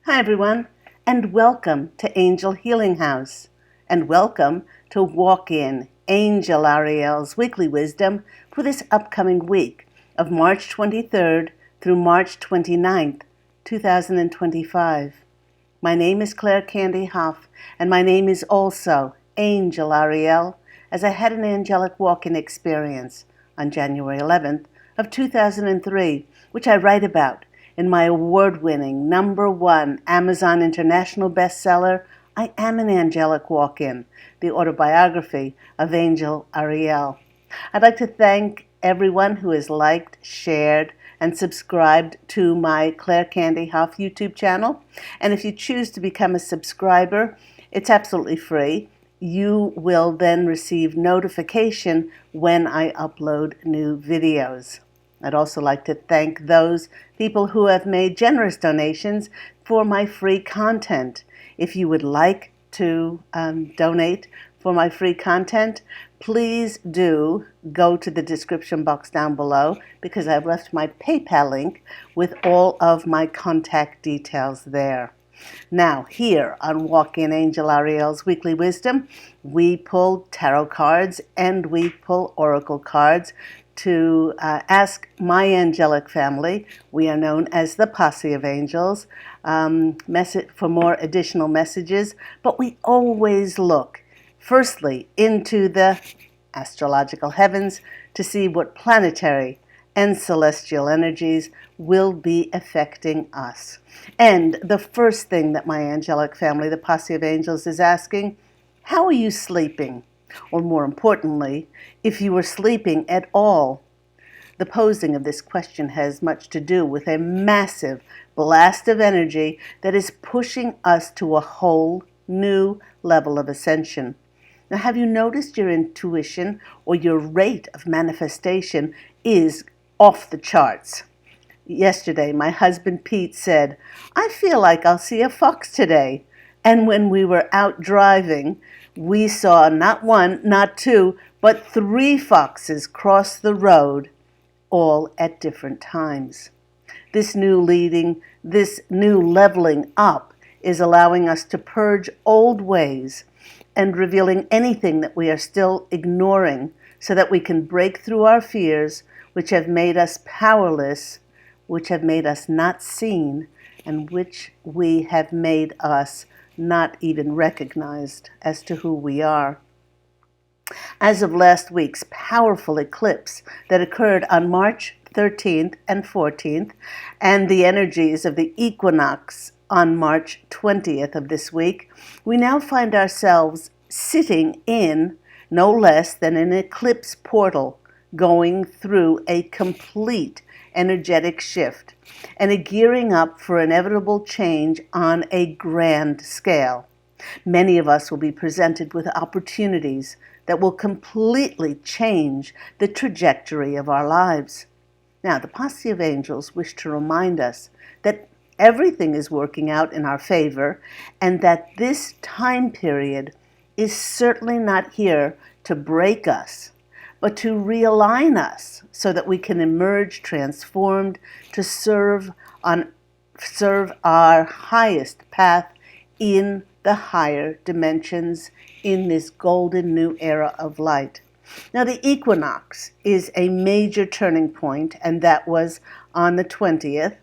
Hi, everyone, and welcome to Angel Healing House, and welcome to Walk In Angel Ariel's Weekly Wisdom for this upcoming week of March 23rd through March 29th, 2025. My name is Claire Candy Hoff, and my name is also Angel Ariel, as I had an angelic walk-in experience on January 11th of 2003, which I write about in my award-winning #1 Amazon International bestseller, I Am an Angelic Walk-In, the autobiography of Angel Ariel. I'd like to thank everyone who has liked, shared, and subscribed to my Claire Candy Hoff YouTube channel. And if you choose to become a subscriber, it's absolutely free. You will then receive notification when I upload new videos. I'd also like to thank those people who have made generous donations for my free content. If you would like to donate for my free content, please do go to the description box down below, because I've left my PayPal link with all of my contact details there. Now, here on Walk In Angel Ariel's Weekly Wisdom, we pull tarot cards and we pull oracle cards to ask my angelic family. We are known as the Posse of Angels, for more additional messages, but we always look firstly into the astrological heavens to see what planetary and celestial energies will be affecting us. And the first thing that my angelic family, the Posse of Angels, is asking, how are you sleeping? Or more importantly, if you were sleeping at all. The posing of this question has much to do with a massive blast of energy that is pushing us to a whole new level of ascension. Now, have you noticed your intuition or your rate of manifestation is off the charts? Yesterday, my husband Pete said, I feel like I'll see a fox today. And when we were out driving, we saw not one, not two, but 3 foxes cross the road, all at different times. This new leveling up is allowing us to purge old ways and revealing anything that we are still ignoring, so that we can break through our fears, which have made us powerless, which have made us not seen, and which we have made us not even recognized as to who we are. As of last week's powerful eclipse that occurred on March 13th and 14th, and the energies of the equinox on March 20th of this week, we now find ourselves sitting in no less than an eclipse portal, going through a complete energetic shift and a gearing up for inevitable change on a grand scale. Many of us will be presented with opportunities that will completely change the trajectory of our lives. Now, the Posse of Angels wish to remind us that everything is working out in our favor, and that this time period is certainly not here to break us, but to realign us so that we can emerge transformed to serve our highest path in the higher dimensions in this golden new era of light. Now, the equinox is a major turning point, and that was on the 20th,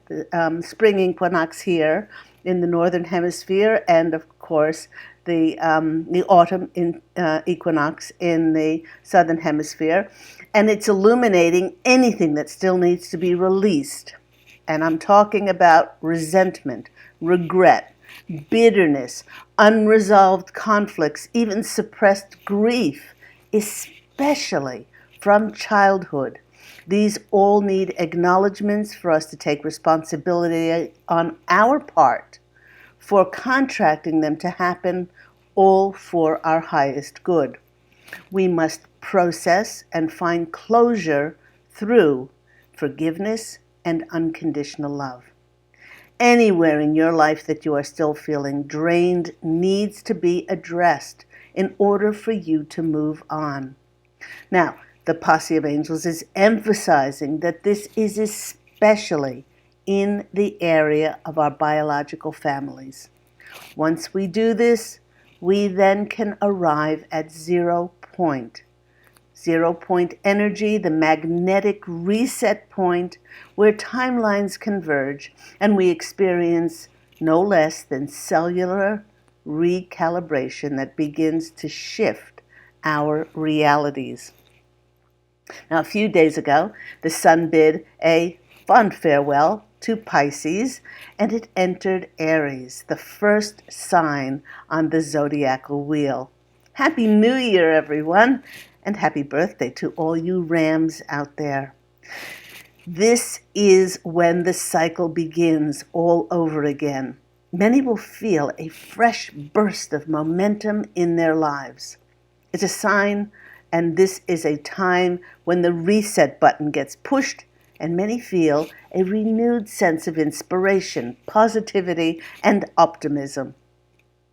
spring equinox here in the northern hemisphere, and of course the autumn equinox in the southern hemisphere. And it's illuminating anything that still needs to be released. And I'm talking about resentment, regret, bitterness, unresolved conflicts, even suppressed grief, especially from childhood. These all need acknowledgments for us to take responsibility on our part for contracting them to happen, all for our highest good. We must process and find closure through forgiveness and unconditional love. Anywhere in your life that you are still feeling drained needs to be addressed in order for you to move on. Now, the Posse of Angels is emphasizing that this is especially in the area of our biological families. Once we do this, we then can arrive at 0 point. 0 point energy, the magnetic reset point where timelines converge and we experience no less than cellular recalibration that begins to shift our realities. Now, a few days ago, the sun bid a fond farewell to Pisces, and it entered Aries, the first sign on the zodiacal wheel. Happy New Year, everyone, and happy birthday to all you Rams out there. This is when the cycle begins all over again. Many will feel a fresh burst of momentum in their lives. It's a sign, and this is a time when the reset button gets pushed and many feel a renewed sense of inspiration, positivity, and optimism.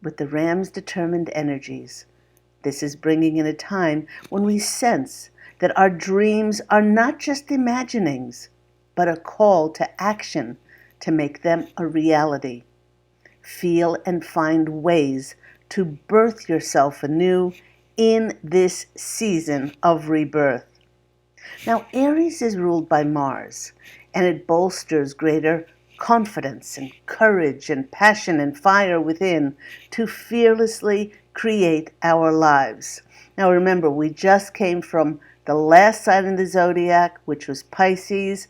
With the Ram's determined energies, this is bringing in a time when we sense that our dreams are not just imaginings, but a call to action to make them a reality. Feel and find ways to birth yourself anew in this season of rebirth. Now, Aries is ruled by Mars, and it bolsters greater confidence and courage and passion and fire within to fearlessly create our lives. Now, remember, we just came from the last sign in the zodiac, which was Pisces,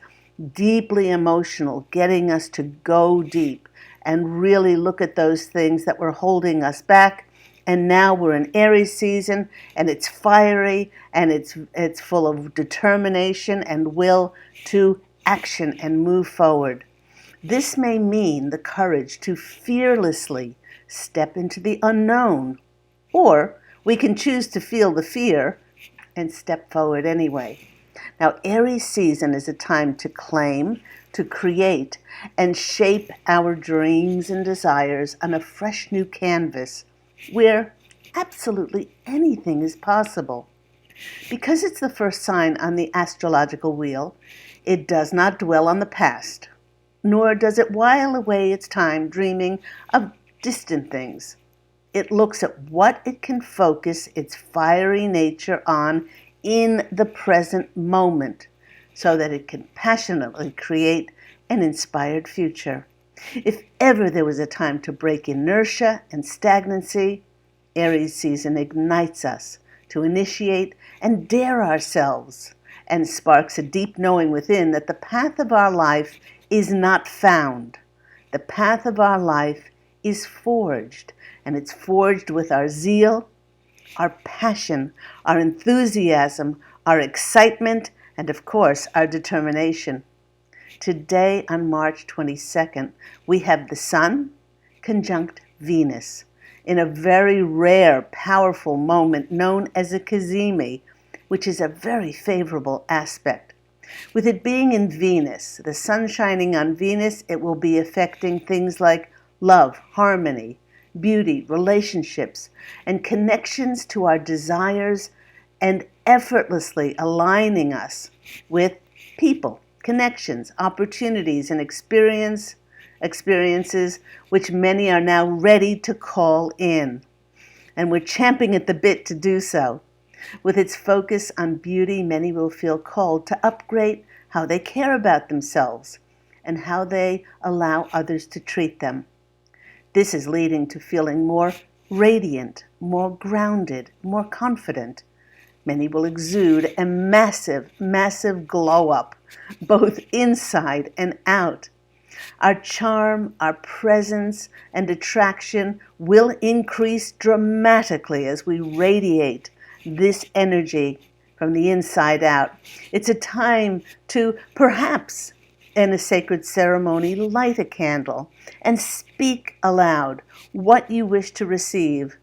deeply emotional, getting us to go deep and really look at those things that were holding us back. And now we're in Aries season, and it's fiery, and it's full of determination and will to action and move forward. This may mean the courage to fearlessly step into the unknown, or we can choose to feel the fear and step forward anyway. Now, Aries season is a time to claim, to create, and shape our dreams and desires on a fresh new canvas where absolutely anything is possible. Because it's the first sign on the astrological wheel, it does not dwell on the past, nor does it while away its time dreaming of distant things. It looks at what it can focus its fiery nature on in the present moment so that it can passionately create an inspired future. If ever there was a time to break inertia and stagnancy, Aries season ignites us to initiate and dare ourselves and sparks a deep knowing within that the path of our life is not found. The path of our life is forged, and it's forged with our zeal, our passion, our enthusiasm, our excitement, and of course, our determination. Today, on March 22nd, we have the Sun conjunct Venus in a very rare, powerful moment known as a cazimi, which is a very favorable aspect. With it being in Venus, the Sun shining on Venus, it will be affecting things like love, harmony, beauty, relationships, and connections to our desires, and effortlessly aligning us with people, connections, opportunities, and experiences which many are now ready to call in. And we're champing at the bit to do so. With its focus on beauty, many will feel called to upgrade how they care about themselves and how they allow others to treat them. This is leading to feeling more radiant, more grounded, more confident. Many will exude a massive, massive glow up, both inside and out. Our charm, our presence, and attraction will increase dramatically as we radiate this energy from the inside out. It's a time to perhaps, in a sacred ceremony, light a candle and speak aloud what you wish to receive,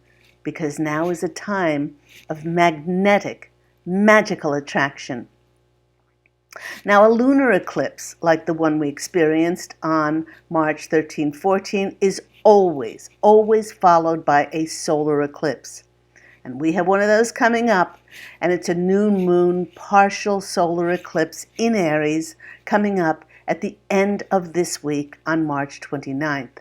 because now is a time of magnetic, magical attraction. Now, a lunar eclipse, like the one we experienced on March 13-14, is always, always followed by a solar eclipse. And we have one of those coming up, and it's a new moon partial solar eclipse in Aries coming up at the end of this week on March 29th.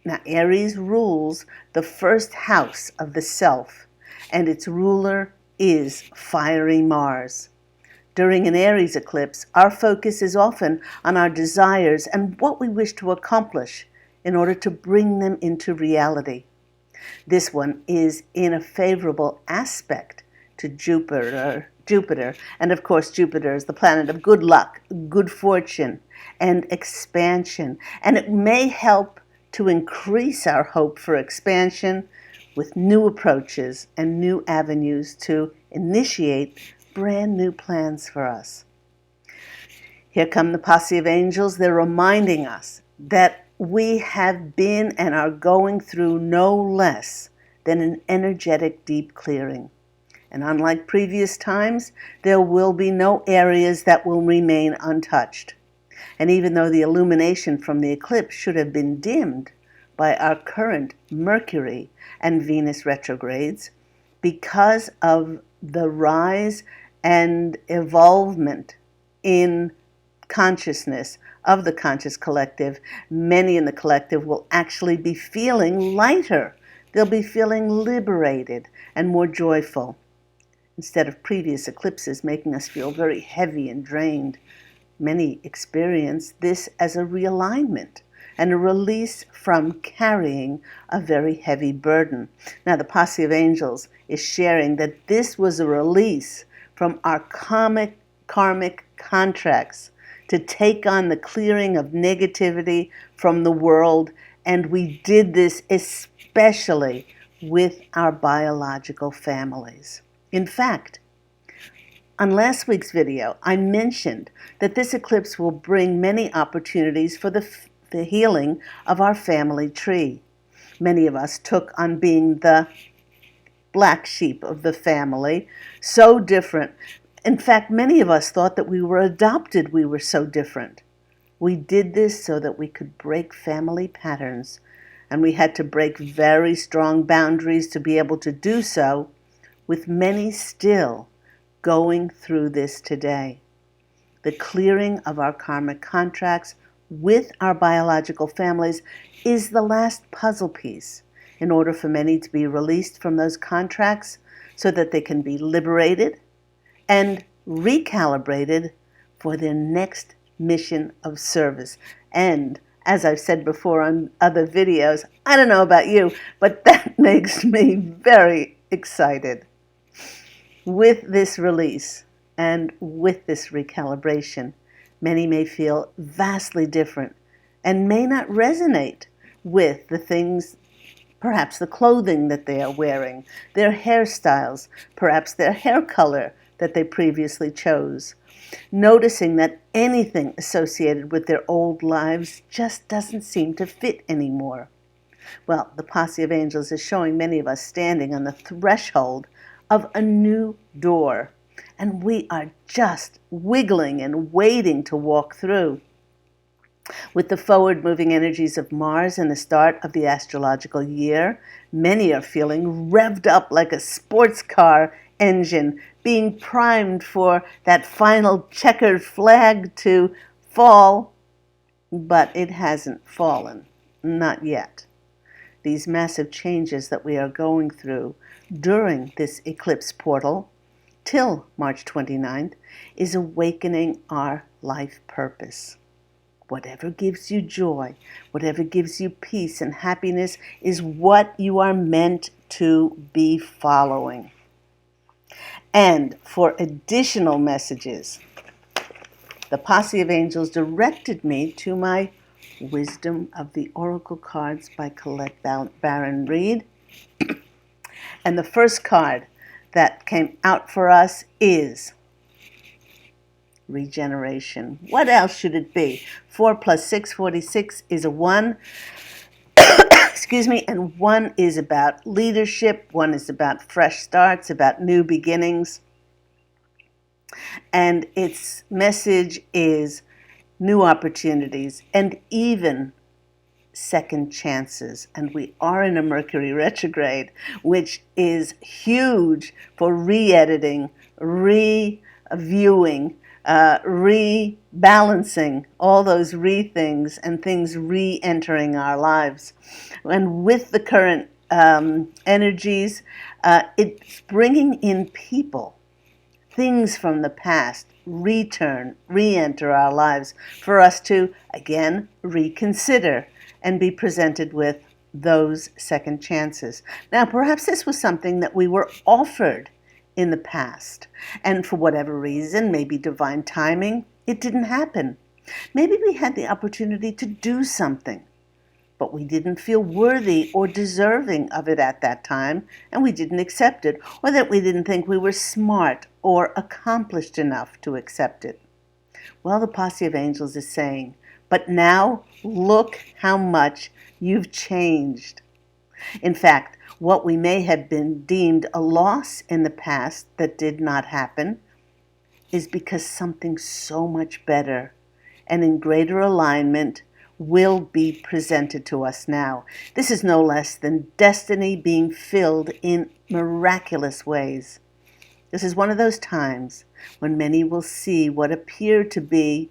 Now, Aries rules the first house of the self, and its ruler is fiery Mars. During an Aries eclipse, our focus is often on our desires and what we wish to accomplish in order to bring them into reality. This one is in a favorable aspect to Jupiter, and of course Jupiter is the planet of good luck, good fortune, and expansion, and it may help to increase our hope for expansion with new approaches and new avenues to initiate brand new plans for us. Here come the posse of angels. They're reminding us that we have been and are going through no less than an energetic deep clearing. And unlike previous times, there will be no areas that will remain untouched. And even though the illumination from the eclipse should have been dimmed by our current Mercury and Venus retrogrades, because of the rise and evolvement in consciousness of the conscious collective, many in the collective will actually be feeling lighter. They'll be feeling liberated and more joyful, instead of previous eclipses making us feel very heavy and drained. Many experience this as a realignment and a release from carrying a very heavy burden. Now, the posse of angels is sharing that this was a release from our karmic contracts to take on the clearing of negativity from the world, and we did this especially with our biological families. In fact, on last week's video, I mentioned that this eclipse will bring many opportunities for the healing of our family tree. Many of us took on being the black sheep of the family, so different. In fact, many of us thought that we were adopted. We were so different. We did this so that we could break family patterns, and we had to break very strong boundaries to be able to do so, with many still going through this today. The clearing of our karmic contracts with our biological families is the last puzzle piece in order for many to be released from those contracts so that they can be liberated and recalibrated for their next mission of service. And as I've said before on other videos, I don't know about you, but that makes me very excited. With this release and with this recalibration, many may feel vastly different and may not resonate with the things, perhaps the clothing that they are wearing, their hairstyles, perhaps their hair color that they previously chose, noticing that anything associated with their old lives just doesn't seem to fit anymore. Well, the posse of angels is showing many of us standing on the threshold of a new door, and we are just wiggling and waiting to walk through. With the forward-moving energies of Mars and the start of the astrological year, many are feeling revved up like a sports car engine, being primed for that final checkered flag to fall, but it hasn't fallen, not yet. These massive changes that we are going through during this eclipse portal till March 29th is awakening our life purpose. Whatever gives you joy, whatever gives you peace and happiness is what you are meant to be following. And for additional messages, the posse of angels directed me to my Wisdom of the Oracle cards by Colette Baron Reed. And the first card that came out for us is regeneration. What else should it be? 4 plus 6, 46 is a 1. Excuse me, and 1 is about leadership, 1 is about fresh starts, about new beginnings. And its message is new opportunities and even second chances. And we are in a Mercury retrograde, which is huge for re-editing, reviewing, rebalancing all those things and things re-entering our lives. And with the current energies, it's bringing in people, things from the past, re-enter our lives for us to, again, reconsider and be presented with those second chances. Now, perhaps this was something that we were offered in the past, and for whatever reason, maybe divine timing, it didn't happen. Maybe we had the opportunity to do something, but we didn't feel worthy or deserving of it at that time, and we didn't accept it, or that we didn't think we were smart or accomplished enough to accept it. Well, the posse of angels is saying, but now look how much you've changed. In fact, what we may have been deemed a loss in the past that did not happen is because something so much better and in greater alignment will be presented to us now. This is no less than destiny being filled in miraculous ways. This is one of those times when many will see what appeared to be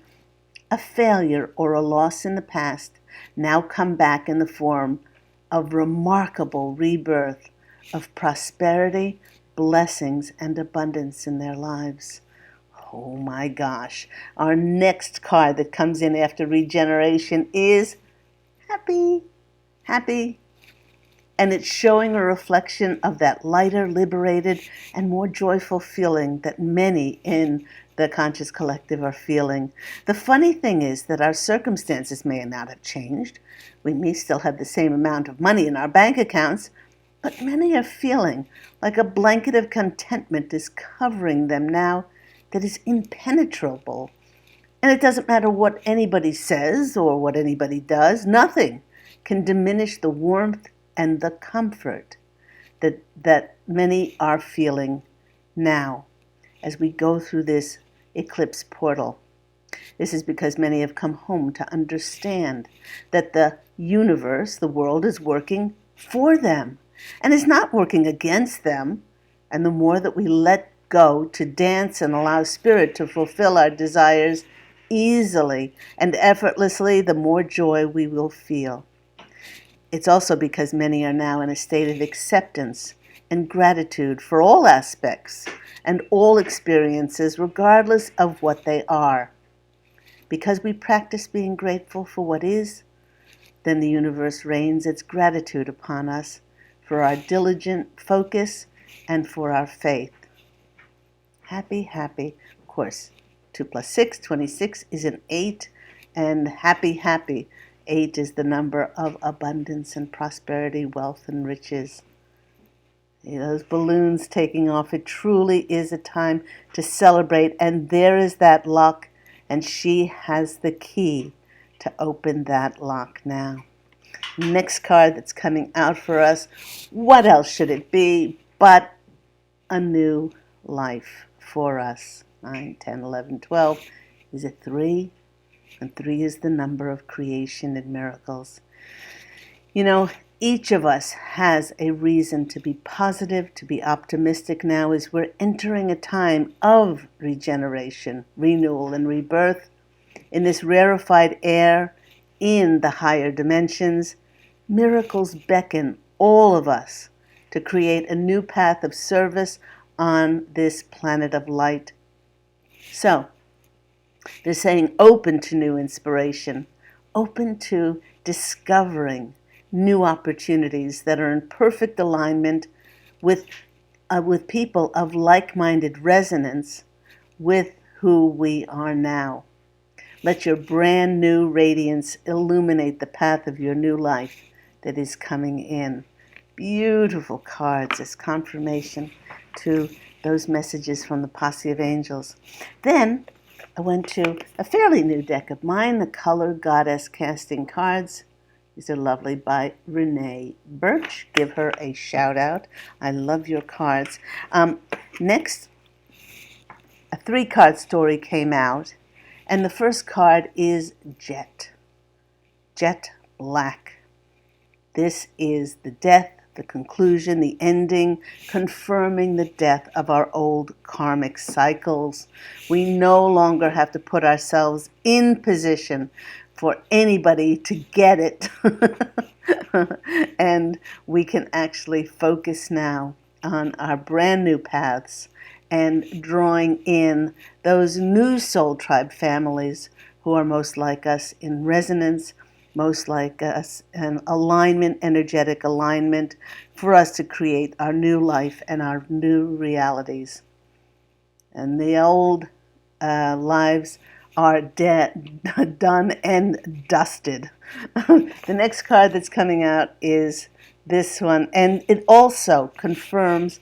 a failure or a loss in the past now come back in the form of remarkable rebirth, of prosperity, blessings, and abundance in their lives. Oh my gosh. Our next card that comes in after regeneration is happy, happy. And it's showing a reflection of that lighter, liberated, and more joyful feeling that many in the conscious collective are feeling. The funny thing is that our circumstances may not have changed. We may still have the same amount of money in our bank accounts, but many are feeling like a blanket of contentment is covering them now that is impenetrable. And it doesn't matter what anybody says or what anybody does, nothing can diminish the warmth and the comfort that many are feeling now as we go through this eclipse portal. This is because many have come home to understand that the universe, the world, is working for them and is not working against them. And the more that we let go to dance and allow spirit to fulfill our desires easily and effortlessly, the more joy we will feel. It's also because many are now in a state of acceptance and gratitude for all aspects and all experiences, regardless of what they are. Because we practice being grateful for what is, then the universe rains its gratitude upon us for our diligent focus and for our faith. Happy, happy. Of course, 2 plus 6, 26 is an 8, and happy, happy. 8 is the number of abundance and prosperity, wealth and riches. Those balloons taking off, it truly is a time to celebrate, and there is that lock, and she has the key to open that lock now. Next card that's coming out for us, what else should it be but a new life for us? 9, 10, 11, 12 is a 3, and 3 is the number of creation and miracles. You know, each of us has a reason to be positive, to be optimistic now as we're entering a time of regeneration, renewal, and rebirth. In this rarefied air, in the higher dimensions, miracles beckon all of us to create a new path of service on this planet of light. So, they're saying open to new inspiration, open to discovering new opportunities that are in perfect alignment with people of like-minded resonance with who we are now. Let your brand new radiance illuminate the path of your new life that is coming in. Beautiful cards as confirmation to those messages from the posse of angels. Then I went to a fairly new deck of mine, the Color Goddess Casting Cards. These are lovely by Renee Birch. Give her a shout out. I love your cards. Next, a 3-card story came out, and the first card is Jet. Jet Black. This is the death the conclusion, the ending, confirming the death of our old karmic cycles. We no longer have to put ourselves in position for anybody to get it. And we can actually focus now on our brand new paths and drawing in those new soul tribe families who are most like us in resonance, most like us in alignment, energetic alignment, for us to create our new life and our new realities. And the old lives are dead, done and dusted. The next card that's coming out is this one, and it also confirms,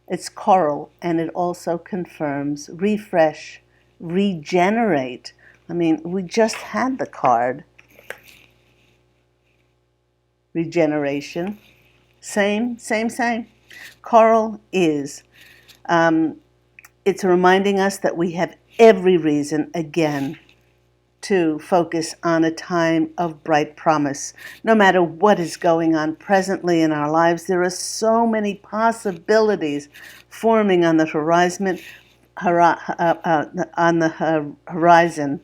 it's coral, and it also confirms refresh, regenerate. I mean, we just had the card regeneration. Same. Coral is, it's reminding us that we have every reason, again, to focus on a time of bright promise. No matter what is going on presently in our lives, there are so many possibilities forming on the horizon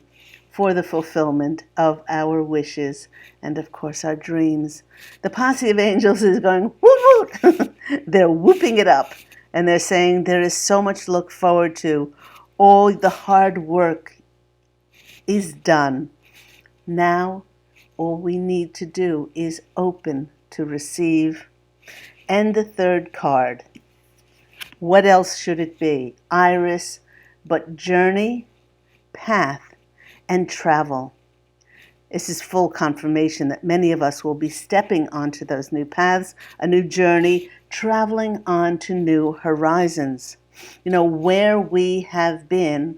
for the fulfillment of our wishes and, of course, our dreams. The posse of angels is going whoop whoop. They're whooping it up, and they're saying there is so much to look forward to. All the hard work is done. Now, all we need to do is open to receive. And the third card, what else should it be? Iris, but journey, path, and travel. This is full confirmation that many of us will be stepping onto those new paths, a new journey, traveling on to new horizons. You know, where we have been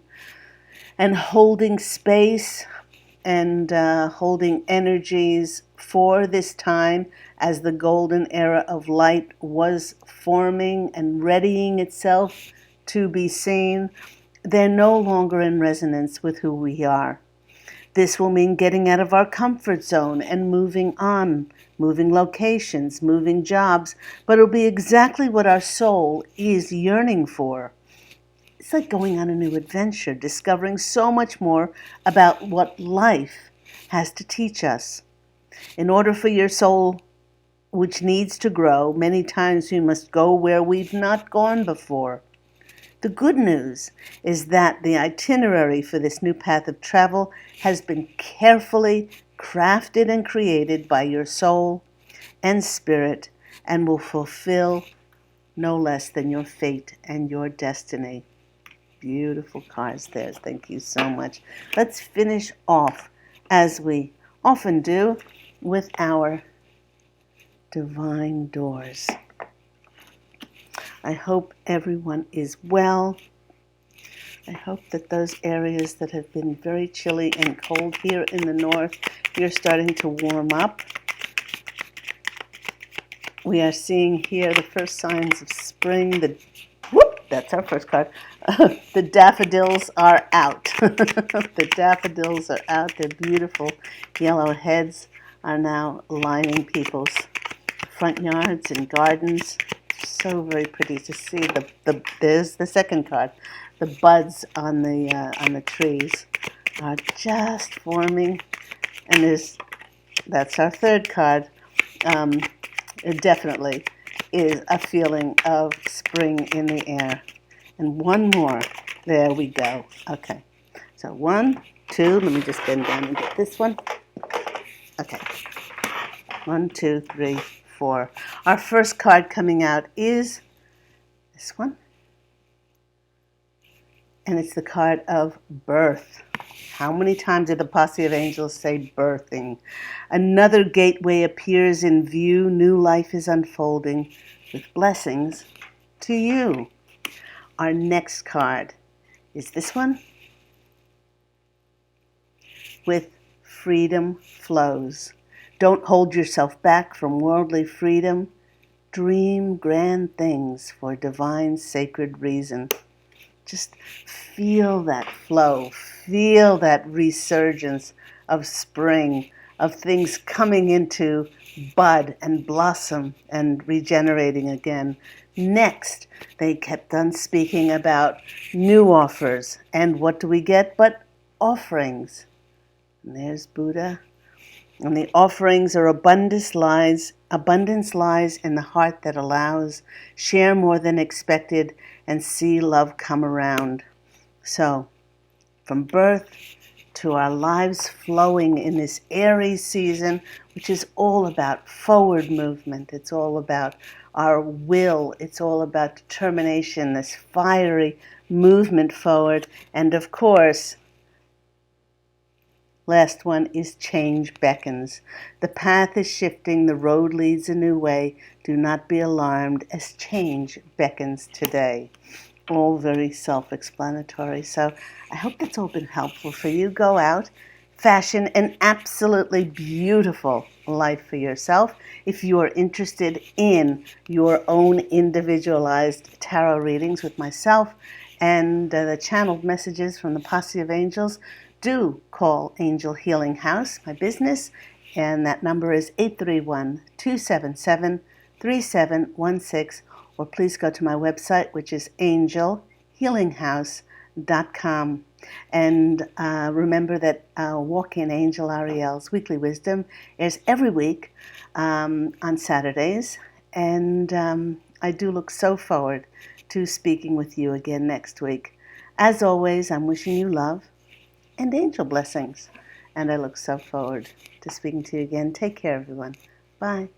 and holding space and holding energies for this time as the golden era of light was forming and readying itself to be seen, they're no longer in resonance with who we are. This will mean getting out of our comfort zone and moving on, moving locations, moving jobs, but it'll be exactly what our soul is yearning for. It's like going on a new adventure, discovering so much more about what life has to teach us. In order for your soul, which needs to grow, many times we must go where we've not gone before. The good news is that the itinerary for this new path of travel has been carefully crafted and created by your soul and spirit and will fulfill no less than your fate and your destiny. Beautiful cards there. Thank you so much. Let's finish off, as we often do, with our divine doors. I hope everyone is well. I hope that those areas that have been very chilly and cold here in the north, you're starting to warm up. We are seeing here the first signs of spring. That's our first card. The daffodils are out. The daffodils are out. Their beautiful yellow heads are now lining people's front yards and gardens. So very pretty to see. There's the second card. The buds on the trees are just forming, and that's our third card. It definitely is a feeling of spring in the air. And one more. There we go. Okay. So 1, 2. Let me just bend down and get this one. Okay. 1, 2, 3, 4. Our first card coming out is this one. And it's the card of birth. How many times did the posse of angels say birthing? Another gateway appears in view. New life is unfolding with blessings to you. Our next card is this one. With freedom flows. Don't hold yourself back from worldly freedom. Dream grand things for divine sacred reason. Just feel that flow. Feel that resurgence of spring, of things coming into bud and blossom and regenerating again. Next, they kept on speaking about new offers. And what do we get but offerings? And there's Buddha. And the offerings are abundance lies in the heart that allows, share more than expected, and see love come around. So, from birth to our lives flowing in this Aries season, which is all about forward movement. It's all about our will. It's all about determination, this fiery movement forward. And of course, last one is change beckons. The path is shifting. The road leads a new way. Do not be alarmed as change beckons today. All very self-explanatory. So I hope that's all been helpful for you. Go out, fashion an absolutely beautiful life for yourself. If you are interested in your own individualized tarot readings with myself and the channeled messages from the Posse of Angels, do call Angel Healing House, my business, and that number is 831-277-3716, or please go to my website, which is angelhealinghouse.com. And remember that Walk in Angel Ariel's Weekly Wisdom is every week on Saturdays, and I do look so forward to speaking with you again next week. As always, I'm wishing you love and angel blessings, and I look so forward to speaking to you again. Take care, everyone. Bye.